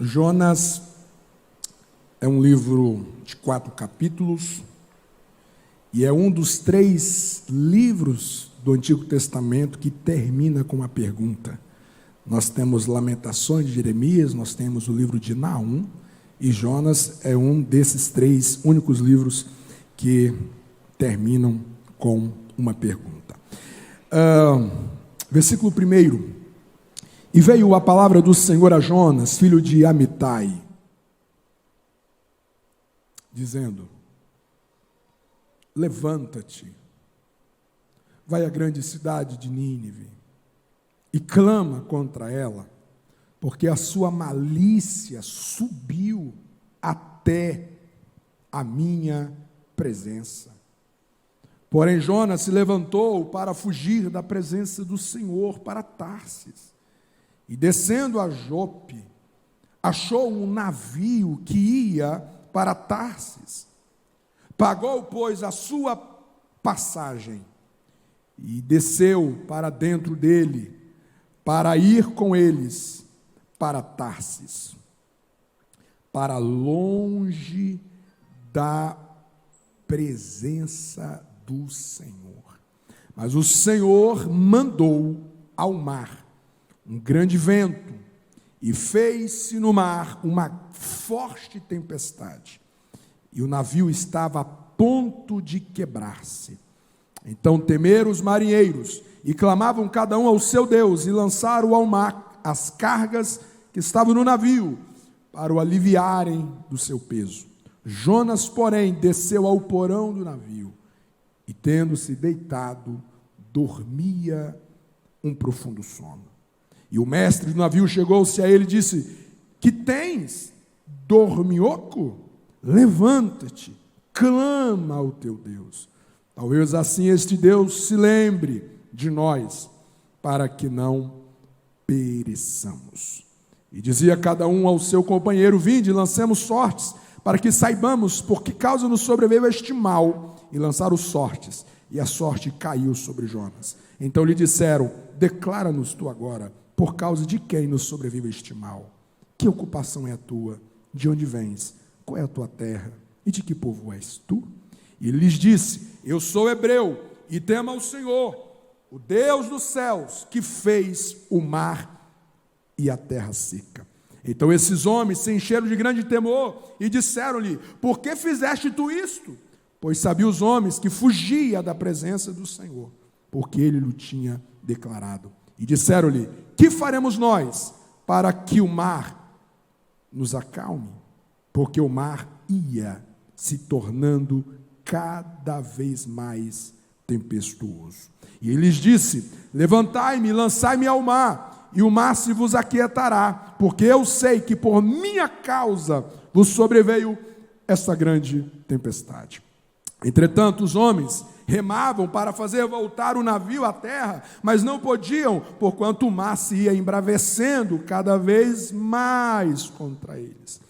Jonas é um livro de 4 capítulos e é um dos 3 livros do Antigo Testamento que termina com uma pergunta. Nós temos Lamentações de Jeremias, nós temos o livro de Naum, e Jonas é um desses 3 únicos livros que terminam com uma pergunta. Versículo 1. E veio a palavra do Senhor a Jonas, filho de Amitai, dizendo: levanta-te, vai à grande cidade de Nínive e clama contra ela, porque a sua malícia subiu até a minha presença. Porém Jonas se levantou para fugir da presença do Senhor para Tarsis, e descendo a Jope, achou um navio que ia para Tarsis. Pagou, pois, a sua passagem e desceu para dentro dele, para ir com eles para Tarsis, para longe da presença do Senhor. Mas o Senhor mandou ao mar um grande vento, e fez-se no mar uma forte tempestade, e o navio estava a ponto de quebrar-se. Então temeram os marinheiros, e clamavam cada um ao seu Deus, e lançaram ao mar as cargas que estavam no navio, para o aliviarem do seu peso. Jonas, porém, desceu ao porão do navio, e tendo-se deitado, dormia um profundo sono. E o mestre do navio chegou-se a ele e disse: que tens, dorminhoco? Levanta-te, clama ao teu Deus. Talvez assim este Deus se lembre de nós, para que não pereçamos. E dizia cada um ao seu companheiro: vinde, lancemos sortes, para que saibamos por que causa nos sobreveio este mal. E lançaram sortes, e a sorte caiu sobre Jonas. Então lhe disseram: declara-nos tu agora, por causa de quem nos sobrevive este mal? Que ocupação é a tua? De onde vens? Qual é a tua terra? E de que povo és tu? E ele lhes disse: eu sou hebreu, e temo ao Senhor, o Deus dos céus, que fez o mar e a terra seca. Então esses homens se encheram de grande temor, e disseram-lhe: por que fizeste tu isto? Pois sabiam os homens que fugia da presença do Senhor, porque ele lhe tinha declarado. E disseram-lhe: que faremos nós para que o mar nos acalme? Porque o mar ia se tornando cada vez mais tempestuoso. E ele lhes disse: levantai-me, lançai-me ao mar, e o mar se vos aquietará, porque eu sei que por minha causa vos sobreveio esta grande tempestade. Entretanto, os homens remavam para fazer voltar o navio à terra, mas não podiam, porquanto o mar se ia embravecendo cada vez mais contra eles.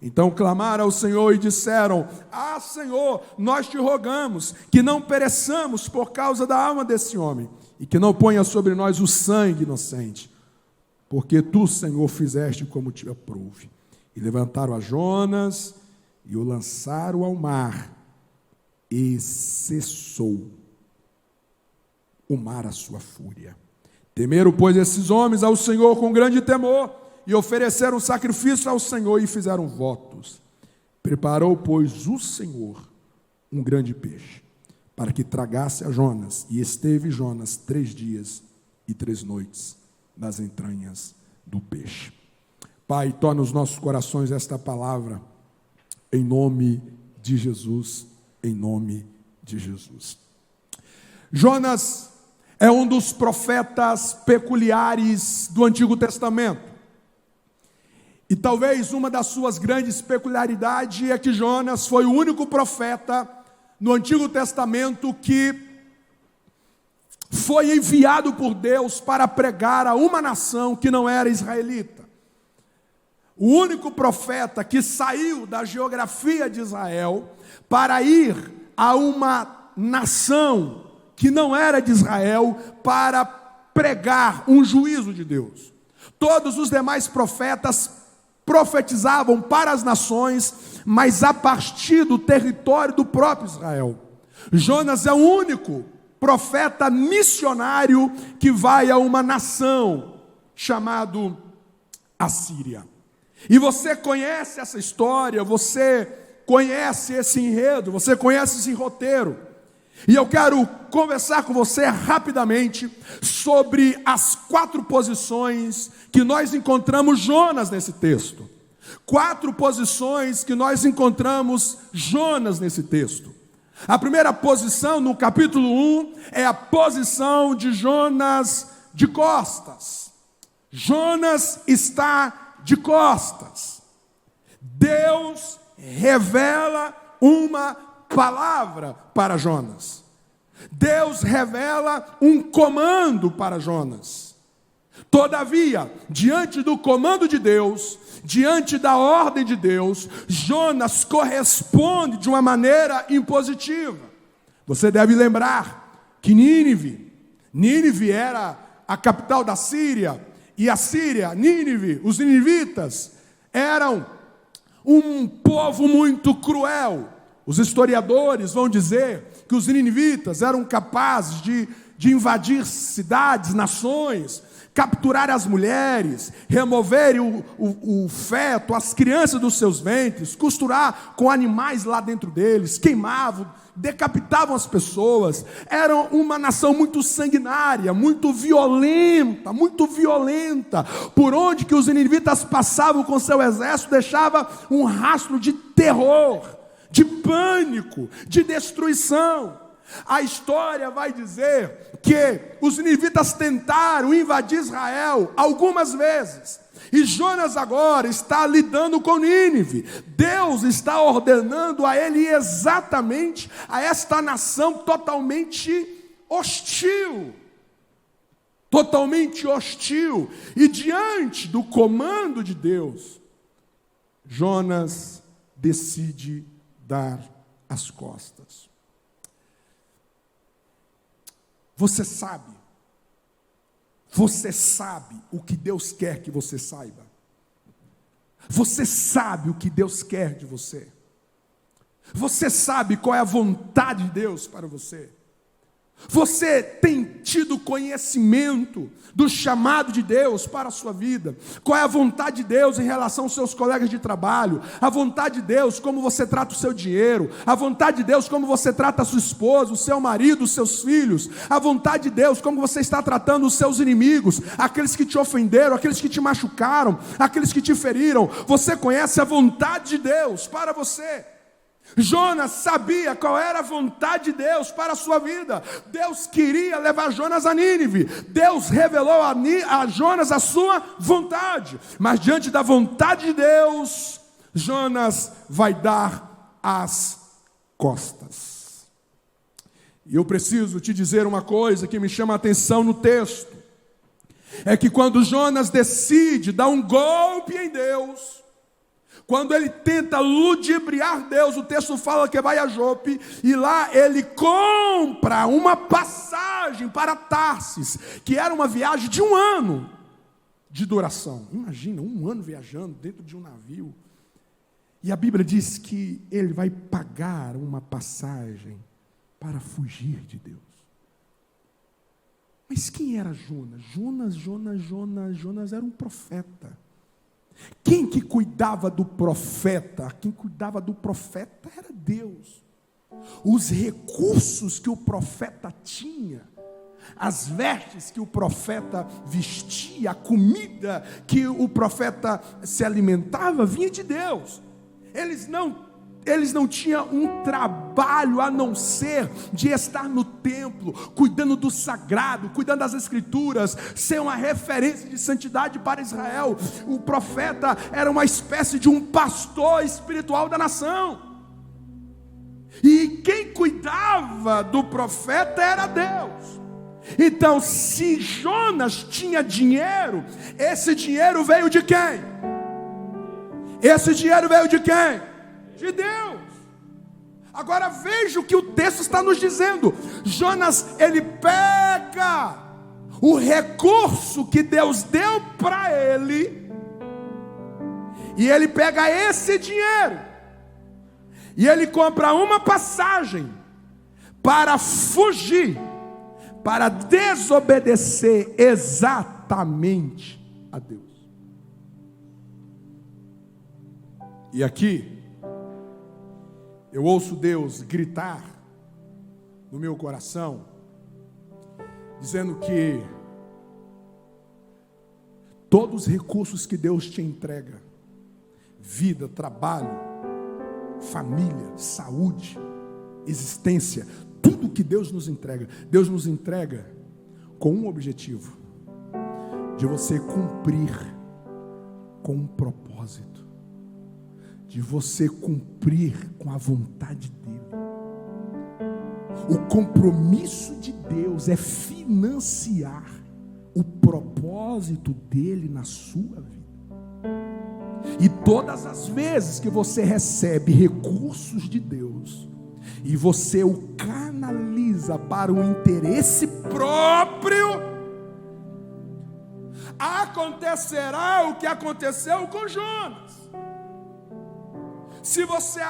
Então clamaram ao Senhor e disseram: ah, Senhor, nós te rogamos que não pereçamos por causa da alma desse homem, e que não ponha sobre nós o sangue inocente, porque tu, Senhor, fizeste como te aprouve. E levantaram a Jonas e o lançaram ao mar, e cessou o mar a sua fúria. Temeram, pois, esses homens ao Senhor com grande temor, e ofereceram sacrifício ao Senhor, e fizeram votos. Preparou, pois, o Senhor um grande peixe, para que tragasse a Jonas, e esteve Jonas 3 dias e 3 noites nas entranhas do peixe. Pai, torna os nossos corações esta palavra, em nome de Jesus. Em nome de Jesus. Jonas é um dos profetas peculiares do Antigo Testamento. E talvez uma das suas grandes peculiaridades é que Jonas foi o único profeta no Antigo Testamento que foi enviado por Deus para pregar a uma nação que não era israelita. O único profeta que saiu da geografia de Israel para ir a uma nação que não era de Israel para pregar um juízo de Deus. Todos os demais profetas profetizavam para as nações, mas a partir do território do próprio Israel. Jonas é o único profeta missionário que vai a uma nação chamado Assíria. E você conhece essa história, você conhece esse enredo, você conhece esse roteiro. E eu quero conversar com você rapidamente sobre as 4 posições que nós encontramos Jonas nesse texto. 4 posições que nós encontramos Jonas nesse texto. A primeira posição, no capítulo 1, é a posição de Jonas de costas. Jonas está de costas. Deus revela uma palavra para Jonas. Deus revela um comando para Jonas. Todavia, diante do comando de Deus, diante da ordem de Deus, Jonas corresponde de uma maneira impositiva. Você deve lembrar que Nínive era a capital da Síria, e a Síria, Nínive, os ninivitas, eram um povo muito cruel. Os historiadores vão dizer que os ninivitas eram capazes de invadir cidades, nações, capturar as mulheres, removerem o feto, as crianças dos seus ventres, costurar com animais lá dentro deles, queimavam, decapitavam as pessoas. Eram uma nação muito sanguinária, muito violenta, por onde que os ninivitas passavam com seu exército, deixava um rastro de terror, de pânico, de destruição. A história vai dizer que os ninivitas tentaram invadir Israel algumas vezes, e Jonas agora está lidando com Nínive. Deus está ordenando a ele exatamente a esta nação totalmente hostil, e diante do comando de Deus, Jonas decide dar as costas. Você sabe o que Deus quer que você saiba. Você sabe o que Deus quer de você. Você sabe qual é a vontade de Deus para você. Você tem tido conhecimento do chamado de Deus para a sua vida? Qual é a vontade de Deus em relação aos seus colegas de trabalho? A vontade de Deus, como você trata o seu dinheiro? A vontade de Deus, como você trata a sua esposa, o seu marido, os seus filhos? A vontade de Deus, como você está tratando os seus inimigos, aqueles que te ofenderam, aqueles que te machucaram, aqueles que te feriram? Você conhece a vontade de Deus para você? Jonas sabia qual era a vontade de Deus para a sua vida. Deus queria levar Jonas a Nínive. Deus revelou a Jonas a sua vontade. Mas diante da vontade de Deus, Jonas vai dar as costas. E eu preciso te dizer uma coisa que me chama a atenção no texto. É que quando Jonas decide dar um golpe em Deus, quando ele tenta ludibriar Deus, o texto fala que vai a Jope, e lá ele compra uma passagem para Tarsis, que era uma viagem de 1 ano de duração. Imagina, 1 ano viajando dentro de um navio. E a Bíblia diz que ele vai pagar uma passagem para fugir de Deus. Mas quem era Jonas? Jonas era um profeta. Quem que cuidava do profeta? Quem cuidava do profeta era Deus. Os recursos que o profeta tinha, as vestes que o profeta vestia, a comida que o profeta se alimentava, vinha de Deus. Eles não tinham um trabalho a não ser de estar no templo, cuidando do sagrado, cuidando das escrituras, ser uma referência de santidade para Israel. O profeta era uma espécie de um pastor espiritual da nação. E quem cuidava do profeta era Deus. Então, se Jonas tinha dinheiro, esse dinheiro veio de quem? De Deus. Agora veja o que o texto está nos dizendo. Jonas, ele pega o recurso que Deus deu para ele E ele pega esse dinheiro e ele compra uma passagem para fugir, para desobedecer exatamente a Deus. E aqui eu ouço Deus gritar no meu coração, dizendo que todos os recursos que Deus te entrega, vida, trabalho, família, saúde, existência, tudo que Deus nos entrega com um objetivo: de você cumprir com um propósito, de você cumprir com a vontade dEle. O compromisso de Deus é financiar o propósito dEle na sua vida. E todas as vezes que você recebe recursos de Deus e você o canaliza para o interesse próprio, acontecerá o que aconteceu com Jonas. Se você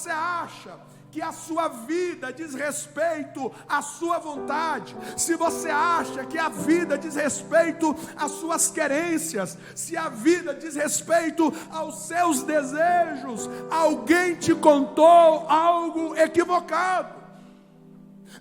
acha que a sua vida diz respeito à sua vontade, se você acha que a vida diz respeito às suas querências, se a vida diz respeito aos seus desejos, alguém te contou algo equivocado.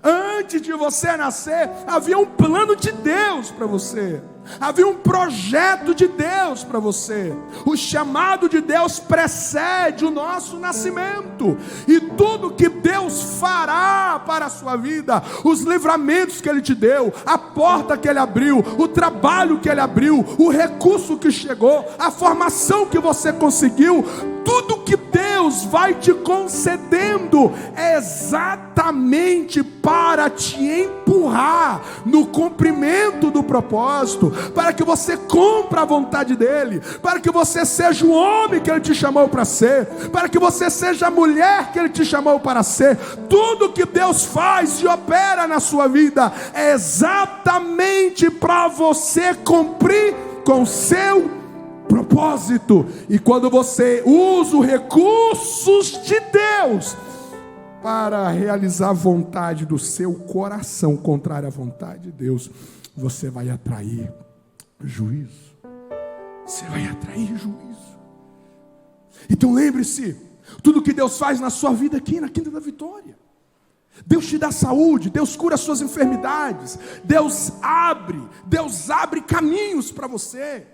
Antes de você nascer, havia um plano de Deus para você. Havia um projeto de Deus para você. O chamado de Deus precede o nosso nascimento. E tudo que Deus fará para a sua vida, os livramentos que Ele te deu, a porta que Ele abriu, o trabalho que Ele abriu, o recurso que chegou, a formação que você conseguiu, tudo que Deus vai te concedendo é exatamente para te empurrar no cumprimento do propósito, para que você cumpra a vontade dEle, para que você seja o homem que Ele te chamou para ser, para que você seja a mulher que Ele te chamou para ser. Tudo que Deus faz e opera na sua vida é exatamente para você cumprir com o seu propósito. E quando você usa os recursos de Deus para realizar a vontade do seu coração contrária à vontade de Deus, você vai atrair juízo. Você vai atrair juízo. Então lembre-se, tudo que Deus faz na sua vida aqui na Quinta da Vitória, Deus te dá saúde, Deus cura as suas enfermidades, Deus abre caminhos para você,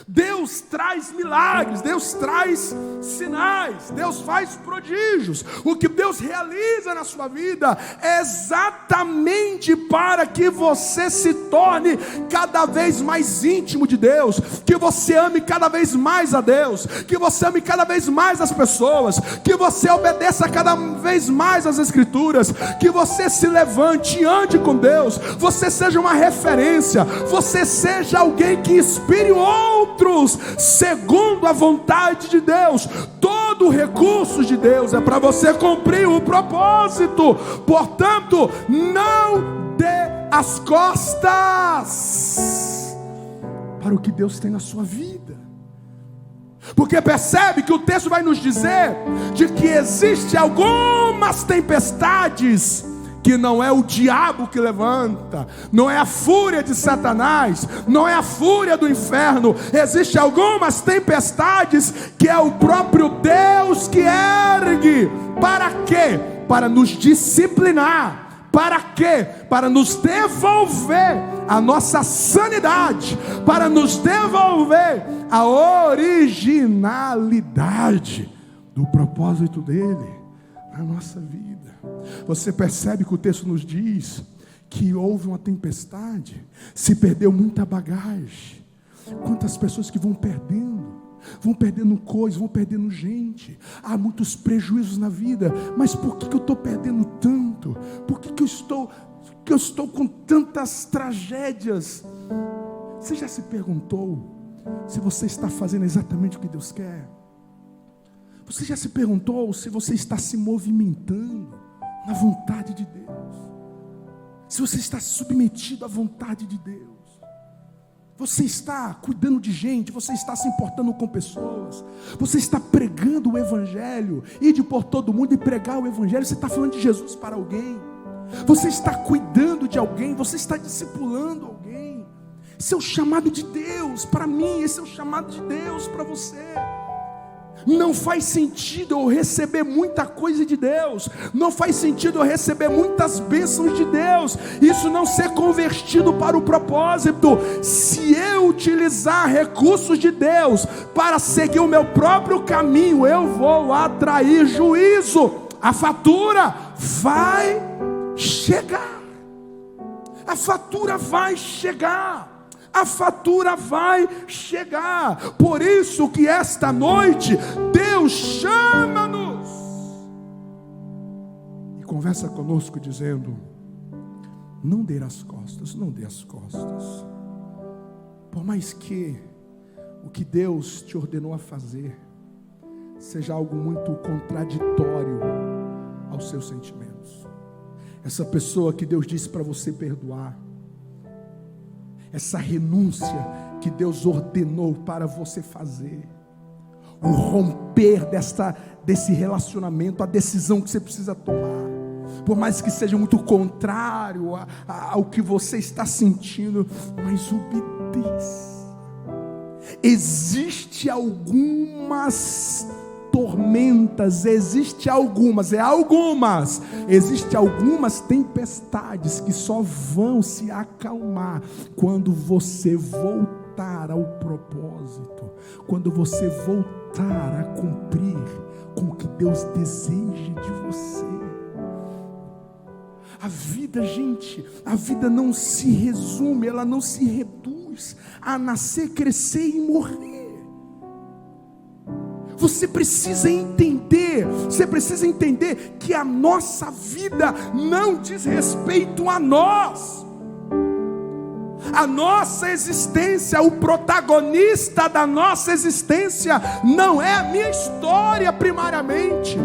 Deus traz milagres, Deus traz sinais, Deus faz prodígios. O que Deus realiza na sua vida é exatamente para que você se torne cada vez mais íntimo de Deus, que você ame cada vez mais a Deus, que você ame cada vez mais as pessoas, que você obedeça cada vez mais às Escrituras, que você se levante e ande com Deus, você seja uma referência, você seja alguém que inspire outros segundo a vontade de Deus. Todo o recurso de Deus é para você cumprir o propósito. Portanto, não dê as costas para o que Deus tem na sua vida, porque percebe que o texto vai nos dizer de que existe algumas tempestades que não é o diabo que levanta, não é a fúria de Satanás, não é a fúria do inferno. Existem algumas tempestades que é o próprio Deus que ergue. Para quê? Para nos disciplinar. Para quê? Para nos devolver a nossa sanidade, para nos devolver a originalidade do propósito dele na nossa vida. Você percebe que o texto nos diz que houve uma tempestade, se perdeu muita bagagem. Quantas pessoas que vão perdendo coisas, vão perdendo gente. Há muitos prejuízos na vida. Mas por que eu estou perdendo tanto? Por que eu estou com tantas tragédias? Você já se perguntou se você está fazendo exatamente o que Deus quer? Você já se perguntou se você está se movimentando na vontade de Deus? Se você está submetido à vontade de Deus? Você está cuidando de gente, você está se importando com pessoas, você está pregando o Evangelho, ide por todo mundo e pregar o Evangelho, você está falando de Jesus para alguém, você está cuidando de alguém, você está discipulando alguém. Esse é o chamado de Deus para mim, esse é o chamado de Deus para você. Não faz sentido eu receber muita coisa de Deus, não faz sentido eu receber muitas bênçãos de Deus, isso não ser convertido para o propósito. Se eu utilizar recursos de Deus para seguir o meu próprio caminho, eu vou atrair juízo. A fatura vai chegar, a fatura vai chegar. A fatura vai chegar. Por isso que esta noite Deus chama-nos e conversa conosco dizendo: não dê as costas, não dê as costas. Por mais que o que Deus te ordenou a fazer seja algo muito contraditório aos seus sentimentos, essa pessoa que Deus disse para você perdoar, essa renúncia que Deus ordenou para você fazer, o romper desse relacionamento, a decisão que você precisa tomar, por mais que seja muito contrário ao que você está sentindo, mas obedeça. Existe algumas tormentas, existe algumas tempestades que só vão se acalmar quando você voltar ao propósito, quando você voltar a cumprir com o que Deus deseja de você. A vida, gente, a vida não se resume, ela não se reduz a nascer, crescer e morrer. Você precisa entender que a nossa vida não diz respeito a nós. A nossa existência, o protagonista da nossa existência não é a minha história primariamente.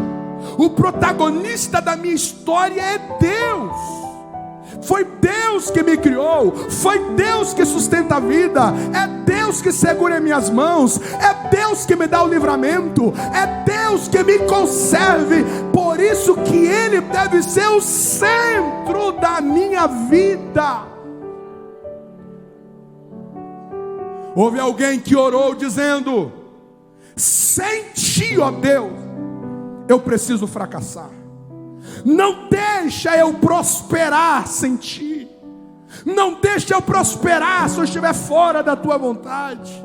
O protagonista da minha história é Deus. Foi Deus que me criou, foi Deus que sustenta a vida, é Deus que segura em minhas mãos, é Deus que me dá o livramento, é Deus que me conserve. Por isso que Ele deve ser o centro da minha vida. Houve alguém que orou dizendo: sem Ti, ó Deus, eu preciso fracassar. Não deixa eu prosperar sem Ti. Não deixa eu prosperar se eu estiver fora da Tua vontade.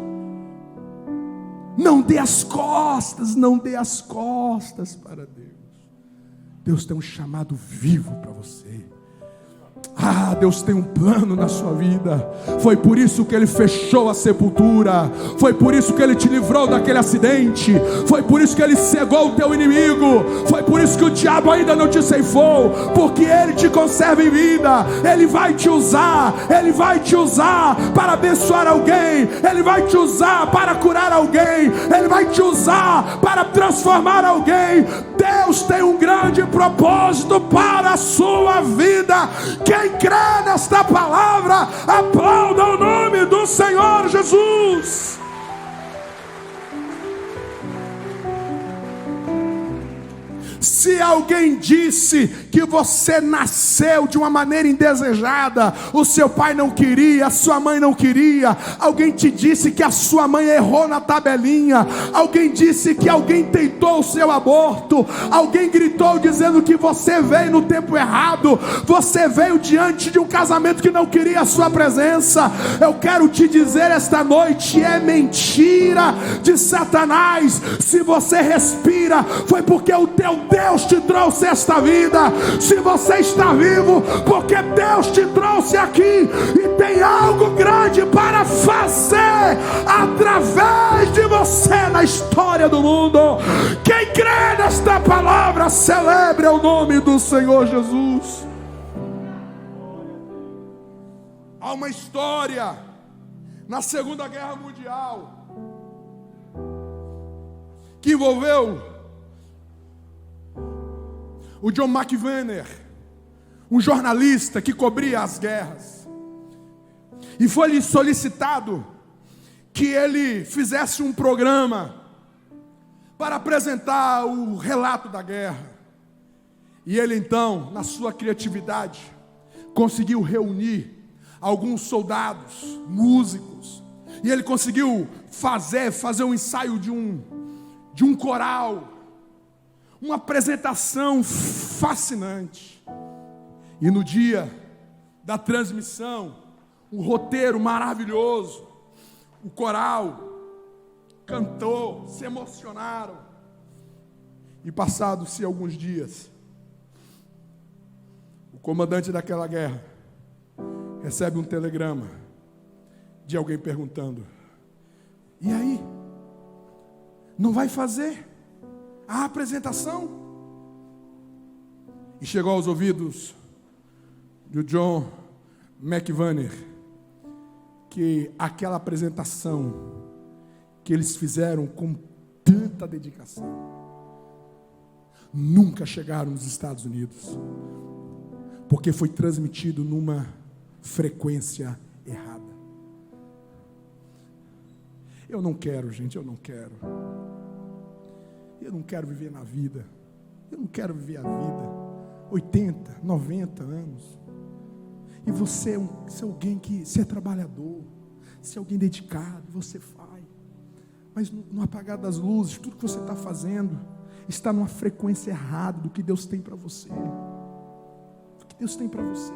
Não dê as costas, não dê as costas para Deus. Deus tem um chamado vivo para você. Deus tem um plano na sua vida. Foi por isso que Ele fechou a sepultura. Foi por isso que Ele te livrou daquele acidente. Foi por isso que Ele cegou o teu inimigo. Foi por isso que o diabo ainda não te ceifou, porque Ele te conserva em vida. Ele vai te usar. Ele vai te usar para abençoar alguém. Ele vai te usar para curar alguém. Ele vai te usar para transformar alguém. Deus tem um grande propósito para a sua vida. Quem crê nesta palavra, aplauda o nome do Senhor Jesus. Se alguém disse que você nasceu de uma maneira indesejada, o seu pai não queria, a sua mãe não queria, alguém te disse que a sua mãe errou na tabelinha, alguém disse que alguém tentou o seu aborto, alguém gritou dizendo que você veio no tempo errado, você veio diante de um casamento que não queria a sua presença, eu quero te dizer esta noite: é mentira de Satanás. Se você respira, foi porque o teu Deus te trouxe esta vida. Se você está vivo, porque Deus te trouxe aqui e tem algo grande para fazer através de você na história do mundo. Quem crê nesta palavra, celebre o nome do Senhor Jesus. Há uma história na Segunda Guerra Mundial que envolveu o John McVanner, um jornalista que cobria as guerras. E foi-lhe solicitado que ele fizesse um programa para apresentar o relato da guerra. E ele então, na sua criatividade, conseguiu reunir alguns soldados, músicos, e ele conseguiu fazer um ensaio de um coral, uma apresentação fascinante. E no dia da transmissão, um roteiro maravilhoso, o coral cantou, se emocionaram. E passados-se alguns dias, o comandante daquela guerra recebe um telegrama de alguém perguntando: e aí? Não vai fazer a apresentação? E chegou aos ouvidos de John McVanner que aquela apresentação que eles fizeram com tanta dedicação nunca chegaram nos Estados Unidos, porque foi transmitido numa frequência errada. Eu não quero, gente, eu não quero viver na vida, eu não quero viver a vida 80, 90 anos, e você é alguém que, você é trabalhador, você é alguém dedicado, você faz, mas no apagar das luzes, tudo que você está fazendo está numa frequência errada do que Deus tem para você. Do que Deus tem para você.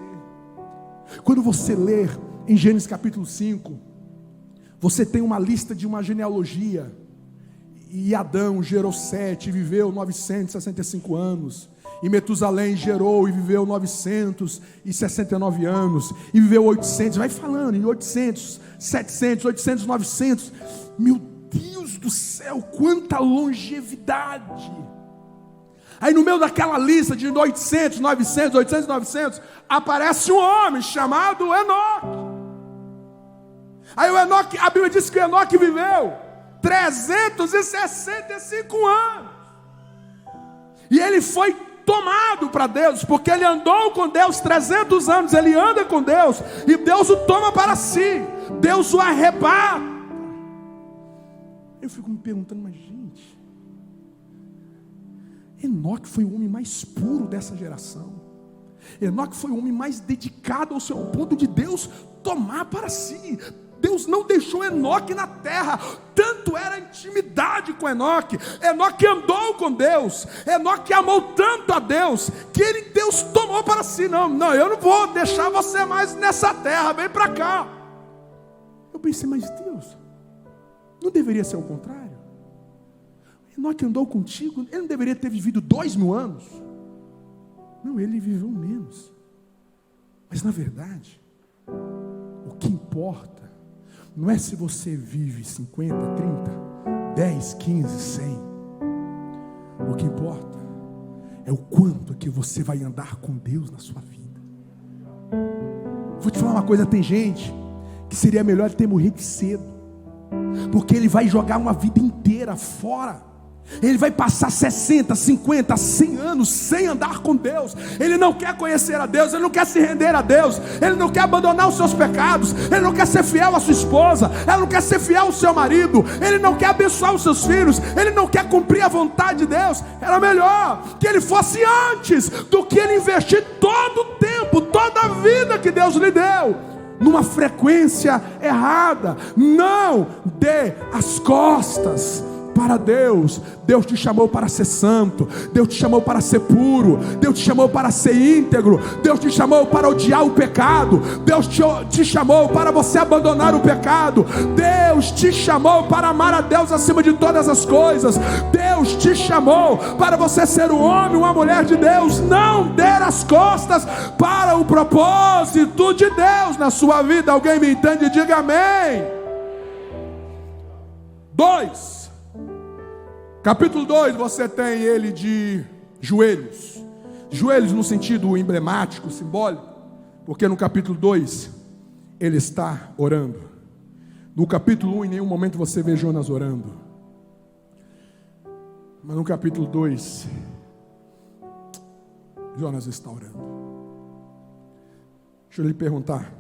Quando você ler em Gênesis capítulo 5, você tem uma lista de uma genealogia. E Adão gerou Sete e viveu 965 anos. E Metusalém gerou e viveu 969 anos. E viveu 800, vai falando, em 800, 700, 800, 900. Meu Deus do céu, quanta longevidade. Aí no meio daquela lista de 800, 900, 800, 900, aparece um homem chamado Enoque. Aí o Enoque, a Bíblia diz que o Enoque viveu 365 anos. E ele foi tomado para Deus, porque ele andou com Deus 300 anos, ele anda com Deus, e Deus o toma para si, Deus o arrebata. Eu fico me perguntando, mas gente, Enoque foi o homem mais puro dessa geração. Enoque foi o homem mais dedicado ao seu ponto de Deus tomar para si. Deus não deixou Enoque na terra, tanto era a intimidade com Enoque. Enoque andou com Deus, Enoque amou tanto a Deus, que Deus tomou para si. Não, eu não vou deixar você mais nessa terra, vem para cá. Eu pensei, mas Deus, não deveria ser o contrário? Enoque andou contigo, ele não deveria ter vivido 2000 anos? Não, ele viveu menos. Mas na verdade, o que importa não é se você vive 50, 30, 10, 15, 100. O que importa é o quanto que você vai andar com Deus na sua vida. Vou te falar uma coisa, tem gente que seria melhor ter morrido cedo, porque ele vai jogar uma vida inteira fora. Ele vai passar 60, 50, 100 anos sem andar com Deus. Ele não quer conhecer a Deus, ele não quer se render a Deus, ele não quer abandonar os seus pecados, ele não quer ser fiel à sua esposa, ele não quer ser fiel ao seu marido, ele não quer abençoar os seus filhos, ele não quer cumprir a vontade de Deus. Era melhor que ele fosse antes do que ele investir todo o tempo, toda a vida que Deus lhe deu numa frequência errada. Não dê as costas para Deus. Deus te chamou para ser santo, Deus te chamou para ser puro, Deus te chamou para ser íntegro, Deus te chamou para odiar o pecado, Deus te chamou para você abandonar o pecado, Deus te chamou para amar a Deus acima de todas as coisas, Deus te chamou para você ser um homem, uma mulher de Deus. Não dê as costas para o propósito de Deus na sua vida. Alguém me entende? Diga amém. 2. Capítulo 2, você tem ele de joelhos. Joelhos no sentido emblemático, simbólico, porque no capítulo 2 ele está orando. No capítulo 1 em nenhum momento você vê Jonas orando, mas no capítulo 2 Jonas está orando. Deixa eu lhe perguntar,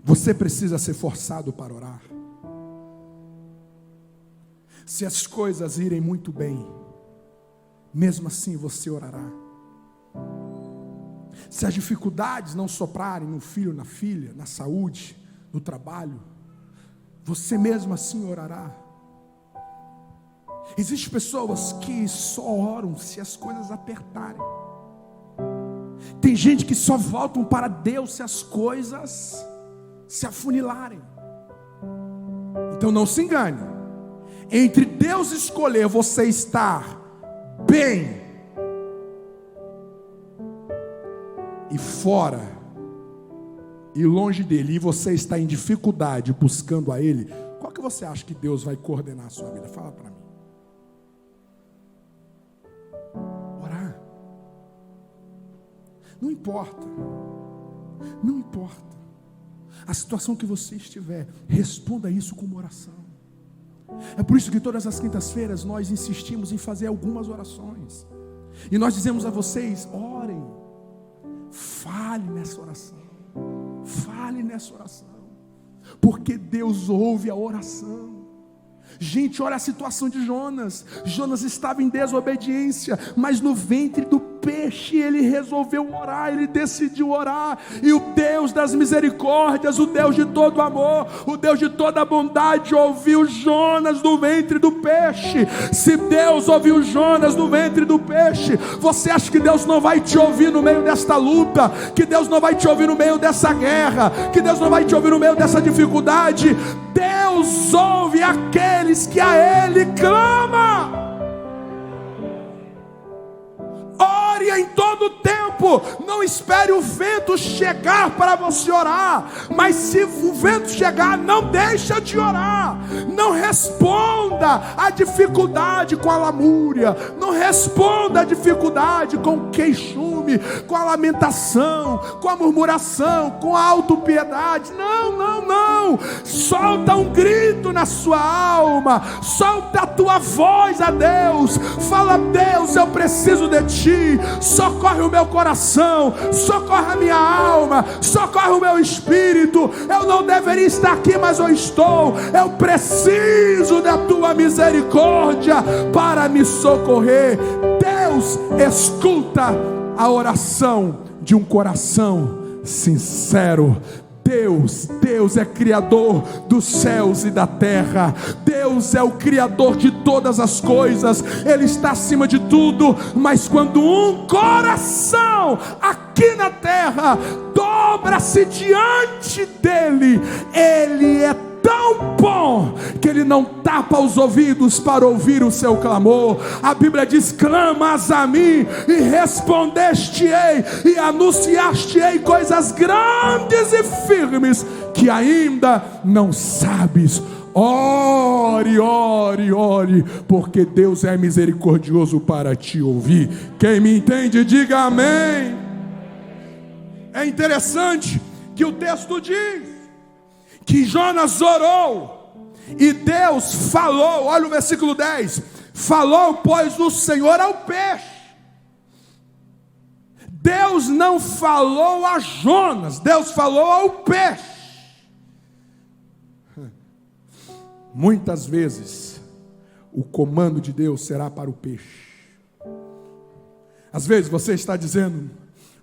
Você precisa ser forçado para orar. Se as coisas irem muito bem, mesmo assim você orará. Se as dificuldades não soprarem no filho, na filha, na saúde, no trabalho, você mesmo assim orará. Existem pessoas que só oram se as coisas apertarem. Tem gente que só voltam para Deus se as coisas se afunilarem. Então não se engane. Entre Deus escolher você estar bem e fora e longe dele, e você está em dificuldade buscando a ele, qual que você acha que Deus vai coordenar a sua vida? Fala para mim. Orar. Não importa. Não importa a situação que você estiver, responda isso com uma oração. É por isso que todas as quintas-feiras nós insistimos em fazer algumas orações. E nós dizemos a vocês: orem, fale nessa oração. Fale nessa oração, porque Deus ouve a oração. Gente, olha a situação de Jonas. Jonas estava em desobediência, mas no ventre do peixe ele resolveu orar, ele decidiu orar. E o Deus das misericórdias, o Deus de todo amor, o Deus de toda bondade, ouviu Jonas no ventre do peixe. Se Deus ouviu Jonas no ventre do peixe, você acha que Deus não vai te ouvir no meio desta luta? Que Deus não vai te ouvir no meio dessa guerra? Que Deus não vai te ouvir no meio dessa dificuldade? Deus ouve aqueles que a Ele clamam. Ore em todo tempo. Não espere o vento chegar para você orar, mas se o vento chegar, não deixa de orar. Não responda a dificuldade com a lamúria. Não responda a dificuldade com o queixume, com a lamentação, com a murmuração, com a autopiedade. Não, não, não. Solta um grito na sua alma. Solta a tua voz a Deus. Fala: Deus, eu preciso de Ti. Socorre o meu coração, socorre a minha alma, socorre o meu espírito. Eu não deveria estar aqui, mas eu estou. Eu preciso da tua misericórdia para me socorrer. Deus escuta a oração de um coração sincero. Deus é criador dos céus e da terra. Deus é o criador de todas as coisas. Ele está acima de tudo. Mas quando um coração aqui na terra dobra-se diante dele, ele é tão bom que ele não tapa os ouvidos para ouvir o seu clamor. A Bíblia diz: clamas a mim e respondeste-ei e anunciaste-ei coisas grandes e firmes que ainda não sabes. Ore, ore, ore, porque Deus é misericordioso para te ouvir. Quem me entende, diga amém. É interessante que o texto diz que Jonas orou e Deus falou. Olha o versículo 10: falou, pois, o Senhor ao peixe. Deus não falou a Jonas, Deus falou ao peixe. Muitas vezes o comando de Deus será para o peixe. Às vezes você está dizendo: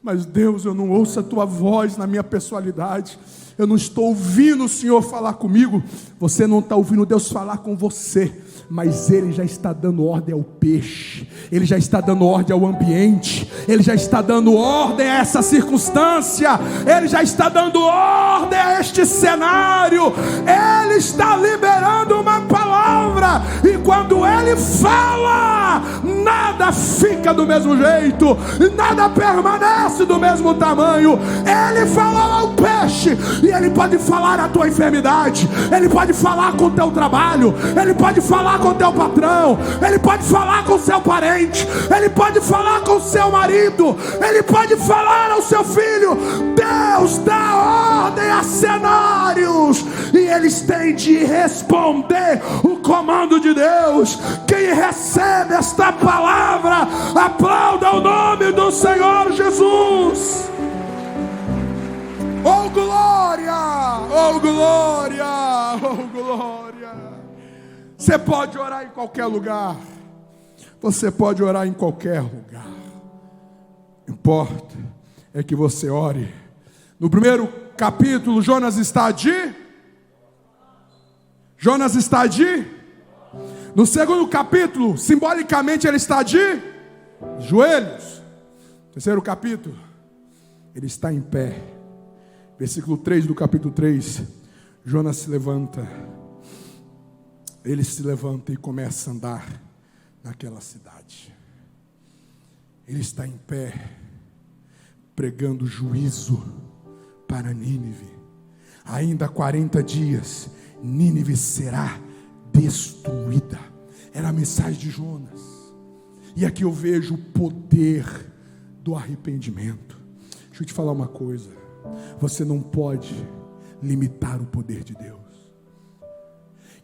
mas Deus, eu não ouço a tua voz na minha pessoalidade. Eu não estou ouvindo o Senhor falar comigo. Você não está ouvindo Deus falar com você, mas Ele já está dando ordem ao peixe. Ele já está dando ordem ao ambiente. Ele já está dando ordem a essa circunstância. Ele já está dando ordem a este cenário. Ele está liberando uma palavra. E quando Ele fala, nada fica do mesmo jeito, nada permanece do mesmo tamanho. Ele falou ao peixe, e Ele pode falar a tua enfermidade. Ele pode falar com o teu trabalho. Ele pode falar com o teu patrão. Ele pode falar com o seu parente. Ele pode falar com o seu marido. Ele pode falar ao seu filho. Deus dá ordem a cenários, e eles têm de responder o comando de Deus. Quem recebe esta palavra, aplauda o nome do Senhor Jesus. Oh, glória! Oh, glória! Oh, glória! Você pode orar em qualquer lugar. Você pode orar em qualquer lugar. Importa é que você ore. No primeiro capítulo, Jonas está de? No segundo capítulo, simbolicamente, ele está de joelhos. Terceiro capítulo, ele está em pé. Versículo 3 do capítulo 3, Jonas se levanta. Ele se levanta e começa a andar naquela cidade. Ele está em pé, pregando juízo para Nínive. Ainda 40 dias, Nínive será destruída. Era a mensagem de Jonas. E aqui eu vejo o poder do arrependimento. Deixa eu te falar uma coisa. Você não pode limitar o poder de Deus.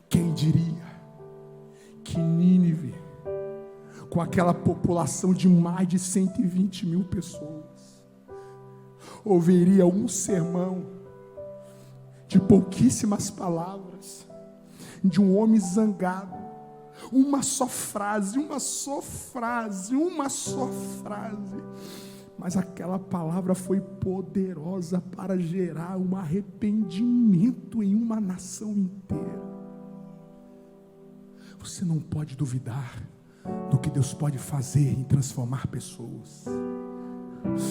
Quem diria que Nínive, com aquela população de mais de 120 mil pessoas, ouviria um sermão de pouquíssimas palavras, de um homem zangado, uma só frase, mas aquela palavra foi poderosa para gerar um arrependimento em uma nação inteira. Você não pode duvidar do que Deus pode fazer em transformar pessoas.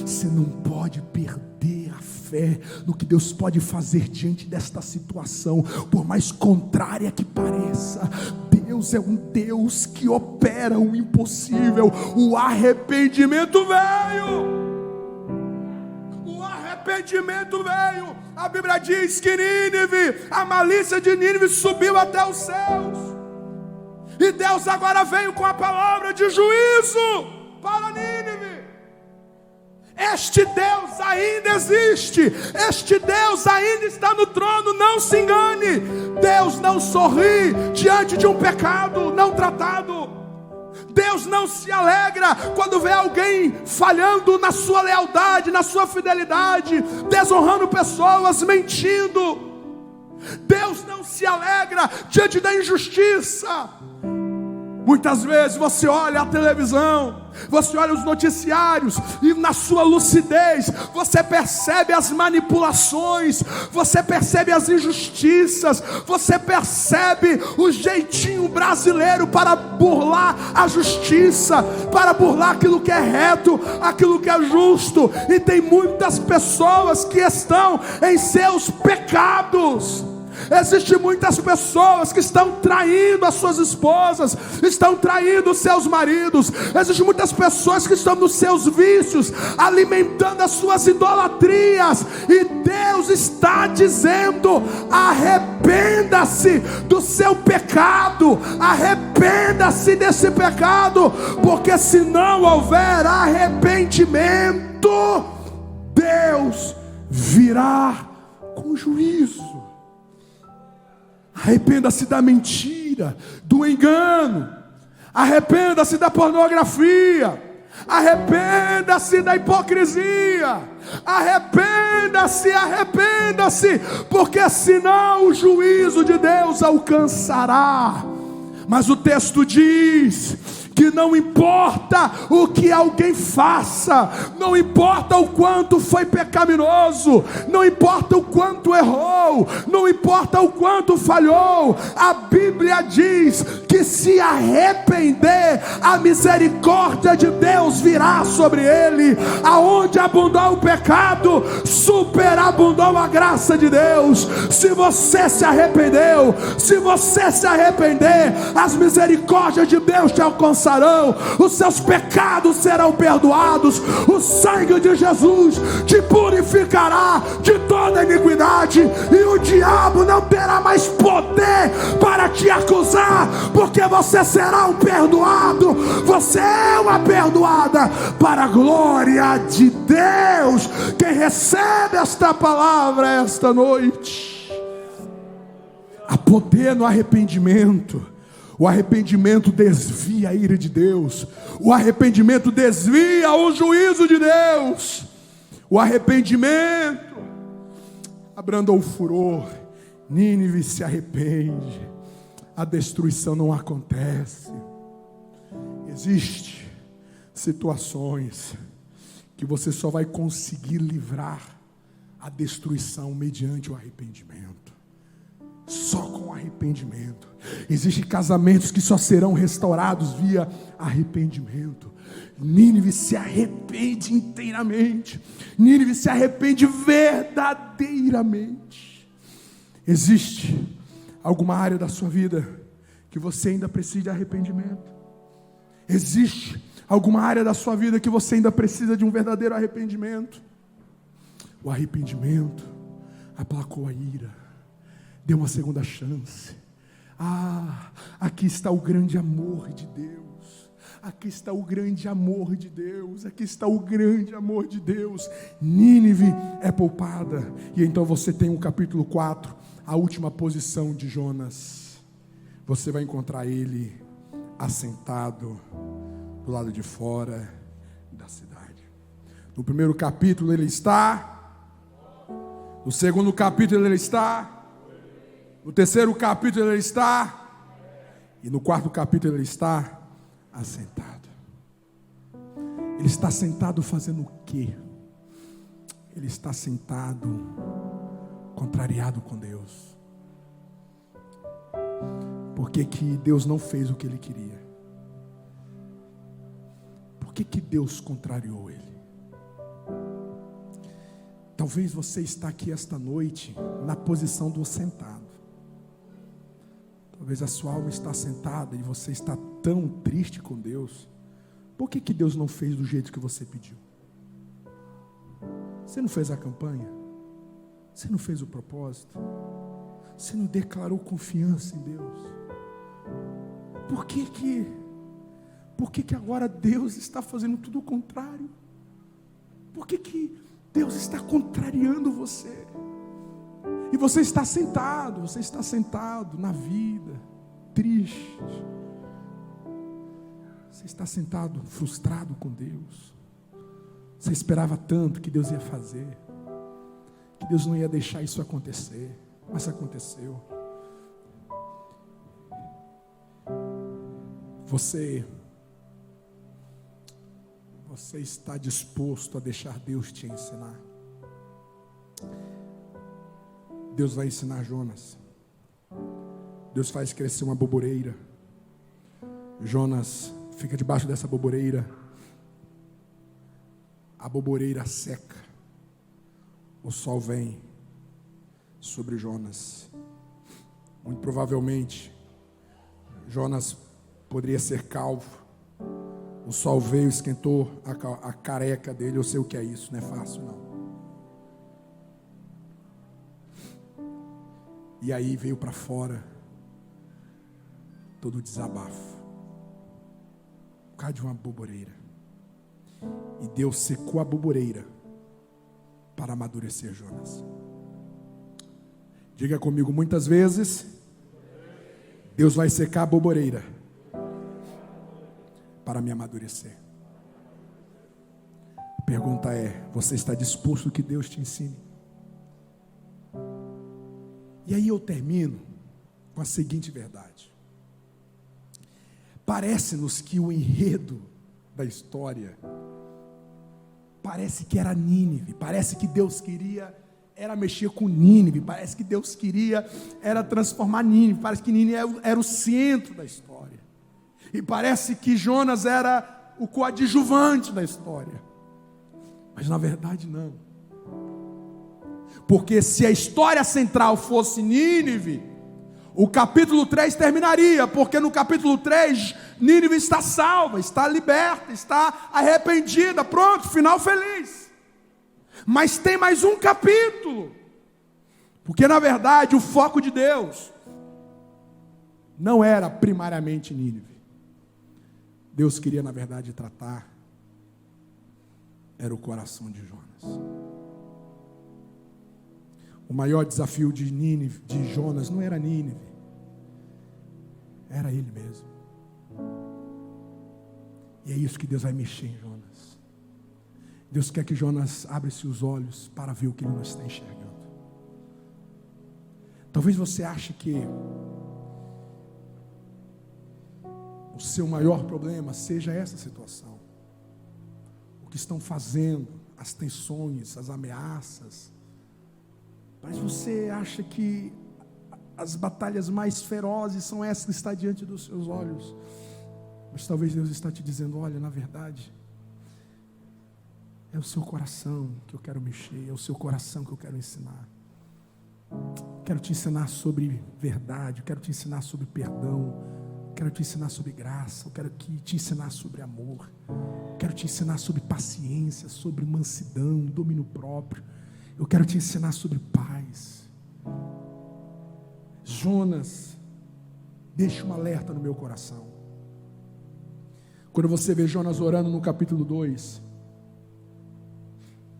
Você não pode perder a fé no que Deus pode fazer diante desta situação, por mais contrária que pareça. Deus é um Deus que opera o impossível. O arrependimento veio. A Bíblia diz que Nínive, a malícia de Nínive subiu até os céus. E Deus agora veio com a palavra de juízo para Nínive. Este Deus ainda existe. Este Deus ainda está no trono. Não se engane. Deus não sorri diante de um pecado não tratado. Deus não se alegra quando vê alguém falhando na sua lealdade, na sua fidelidade, desonrando pessoas, mentindo. Deus não se alegra diante da injustiça. Muitas vezes você olha a televisão, você olha os noticiários, e na sua lucidez você percebe as manipulações, você percebe as injustiças, você percebe o jeitinho brasileiro para burlar a justiça, para burlar aquilo que é reto, aquilo que é justo. E tem muitas pessoas que estão em seus pecados. Existem muitas pessoas que estão traindo as suas esposas, estão traindo os seus maridos. Existem muitas pessoas que estão nos seus vícios, alimentando as suas idolatrias. E Deus está dizendo: arrependa-se do seu pecado, arrependa-se desse pecado, porque se não houver arrependimento, Deus virá com juízo. Arrependa-se da mentira, do engano. Arrependa-se da pornografia. Arrependa-se da hipocrisia. Arrependa-se, porque senão o juízo de Deus alcançará. Mas o texto diz que não importa o que alguém faça, não importa o quanto foi pecaminoso, não importa o quanto errou, não importa o quanto falhou, a Bíblia diz que se arrepender, a misericórdia de Deus virá sobre ele. Aonde abundou o pecado, superabundou a graça de Deus. Se você se arrependeu, se você se arrepender, as misericórdias de Deus te alcançarão, os seus pecados serão perdoados, o sangue de Jesus te purificará de toda iniquidade, e o diabo não terá mais poder para te acusar, porque você será um perdoado, você é uma perdoada, para a glória de Deus. Quem recebe esta palavra esta noite, há poder no arrependimento. O arrependimento desvia a ira de Deus. O arrependimento desvia o juízo de Deus. O arrependimento abrandou o furor, Nínive se arrepende, a destruição não acontece. Existem situações que você só vai conseguir livrar a destruição mediante o arrependimento. Só com arrependimento. Existem casamentos que só serão restaurados via arrependimento. Nínive se arrepende inteiramente. Nínive se arrepende verdadeiramente. Existe alguma área da sua vida que você ainda precisa de arrependimento? Existe alguma área da sua vida que você ainda precisa de um verdadeiro arrependimento? O arrependimento aplacou a ira, deu uma segunda chance. Aqui está o grande amor de Deus. Aqui está o grande amor de Deus. Aqui está o grande amor de Deus. Nínive é poupada. E então você tem o capítulo 4, a última posição de Jonas. Você vai encontrar ele assentado do lado de fora da cidade. No primeiro capítulo ele está. No segundo capítulo ele está. No terceiro capítulo ele está. E no quarto capítulo ele está assentado. Ele está sentado fazendo o quê? Ele está sentado contrariado com Deus. Por que Deus não fez o que ele queria? Por que Deus contrariou ele? Talvez você está aqui esta noite na posição do sentado. Talvez a sua alma está sentada e você está tão triste com Deus. Por que Deus não fez do jeito que você pediu? Você não fez a campanha? Você não fez o propósito? Você não declarou confiança em Deus? Por que agora Deus está fazendo tudo o contrário? Por que Deus está contrariando você? E você está sentado na vida, triste. Você está sentado, frustrado com Deus. Você esperava tanto que Deus ia fazer, que Deus não ia deixar isso acontecer, mas aconteceu. Você está disposto a deixar Deus te ensinar? Deus vai ensinar Jonas. Deus faz crescer uma boboreira. Jonas fica debaixo dessa boboreira. A boboreira seca. O sol vem sobre Jonas. Muito provavelmente Jonas poderia ser calvo. O sol veio, esquentou a careca dele. Eu sei o que é isso, não é fácil não. E aí veio para fora todo o desabafo, por causa de uma boboreira. E Deus secou a boboreira para amadurecer Jonas. Diga comigo, muitas vezes Deus vai secar a boboreira para me amadurecer. A pergunta é: você está disposto que Deus te ensine? E aí eu termino com a seguinte verdade. Parece-nos que o enredo da história parece que era Nínive, parece que Deus queria era mexer com Nínive, parece que Deus queria era transformar Nínive, parece que Nínive era o centro da história, e parece que Jonas era o coadjuvante da história, mas na verdade não. Porque se a história central fosse Nínive, o capítulo 3 terminaria, porque no capítulo 3, Nínive está salva, está liberta, está arrependida, pronto, final feliz. Mas tem mais um capítulo, porque na verdade o foco de Deus não era primariamente Nínive. Deus queria na verdade tratar, era o coração de Jonas. O maior desafio de Nínive, de Jonas, não era Nínive, era ele mesmo. E é isso que Deus vai mexer em Jonas. Deus quer que Jonas abra-se os olhos para ver o que ele não está enxergando. Talvez você ache que o seu maior problema seja essa situação. O que estão fazendo, as tensões, as ameaças. Mas você acha que as batalhas mais ferozes são essas que estão diante dos seus olhos. Mas talvez Deus está te dizendo: olha, na verdade, é o seu coração que eu quero mexer, é o seu coração que eu quero ensinar. Quero te ensinar sobre verdade, quero te ensinar sobre perdão, quero te ensinar sobre graça, eu quero te ensinar sobre amor, quero te ensinar sobre paciência, sobre mansidão, domínio próprio, eu quero te ensinar sobre paz. Jonas, deixa um alerta no meu coração. Quando você vê Jonas orando no capítulo 2,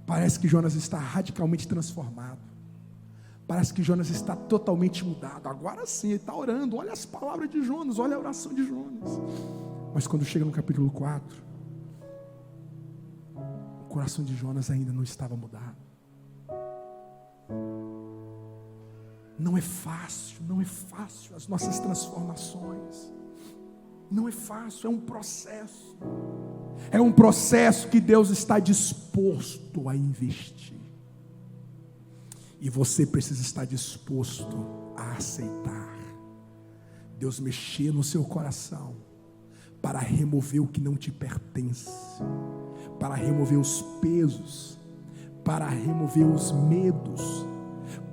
parece que Jonas está radicalmente transformado. Parece que Jonas está totalmente mudado. Agora sim, ele está orando. Olha as palavras de Jonas, olha a oração de Jonas. Mas quando chega no capítulo 4, o coração de Jonas ainda não estava mudado. Não é fácil as nossas transformações. Não é fácil, é um processo. É um processo que Deus está disposto a investir. E você precisa estar disposto a aceitar Deus mexer no seu coração para remover o que não te pertence, para remover os pesos, para remover os medos,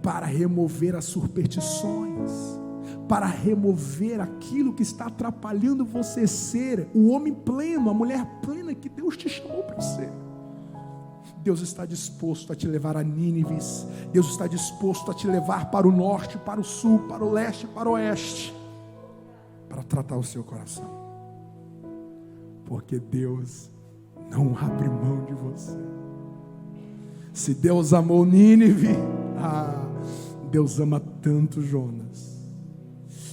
para remover as superstições, para remover aquilo que está atrapalhando você ser o homem pleno, a mulher plena que Deus te chamou para ser. Deus está disposto a te levar a Nínive. Deus está disposto a te levar para o norte, para o sul, para o leste, para o oeste, para tratar o seu coração. Porque Deus não abre mão de você. Se Deus amou Nínive, Deus ama tanto Jonas,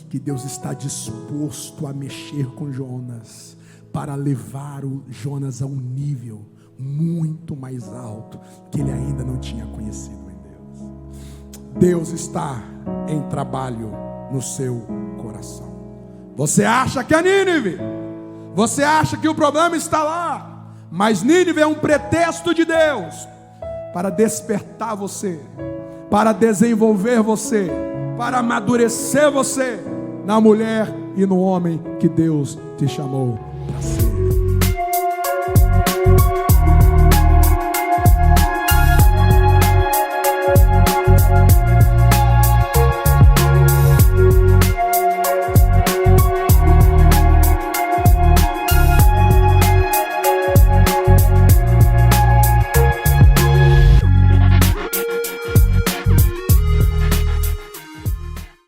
que Deus está disposto a mexer com Jonas, para levar o Jonas a um nível muito mais alto, que ele ainda não tinha conhecido em Deus. Deus está em trabalho no seu coração. Você acha que é Nínive, você acha que o problema está lá, mas Nínive é um pretexto de Deus para despertar você, para desenvolver você, para amadurecer você na mulher e no homem que Deus te chamou para ser.